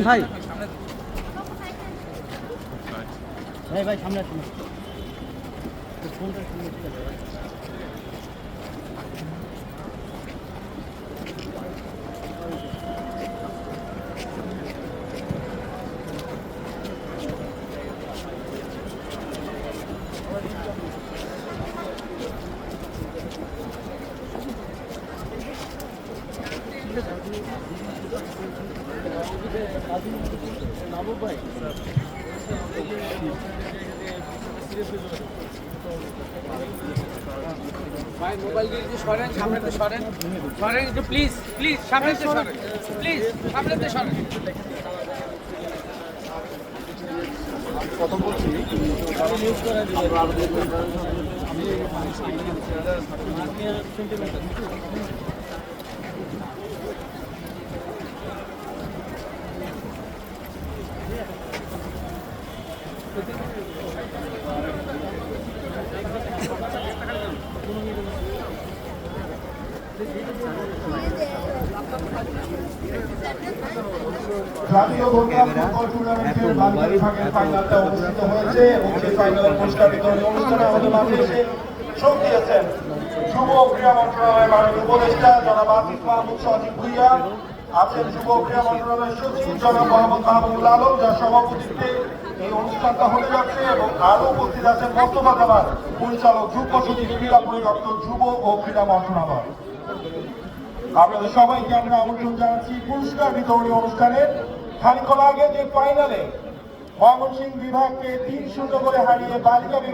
ভাই ভাই ভাই সামনে আসুন। ফোনটা সামনে ঠিক আছে। ভাই মোবাইল দিয়ে একটু সরেন, সামনেতে সরেন, সরেন একটু প্লিজ, প্লিজ সামনেতে সরেন, প্লিজ সামনেতে সরেন। কথা বলছি নিউজ করা জাতীয় ঘোড়া ফুটবল টুর্নামেন্টের বালিকা বিভাগের ফাইনালটা অনুষ্ঠিত হয়েছে এবং সেই ফাইনালের পুরস্কার বিতরণী অনুষ্ঠানে আমাদের মাঝে এসে যোগ দিয়েছেন যুব ক্রীড়া মন্ত্রণালয়ের মাননীয় উপদেষ্টা জনাব আসিফ মাহমুদ সজীব ভুইয়া, আছেন যুব ক্রীড়া মন্ত্রণালয়ের সচিব জনাব মোহাম্মদ মাহমুদুল আলম, যার সভাপতিত্বে এই অনুষ্ঠানটা হতে যাচ্ছে, এবং আরো উপস্থিত আছেন মোস্তফা জামান, পরিচালক যুগ্ম সচিব ক্রীড়া পরিদপ্তর যুব ও ক্রীড়া মন্ত্রণালয়। আপনাদের সবাইকে আমরা আমন্ত্রণ জানাচ্ছি পুরস্কার বিতরণী অনুষ্ঠানে। খানিকক্ষণ আগে যে ফাইনালে ময়মনসিংহ বিভাগকে 3-0 করে হারিয়ে বালিকা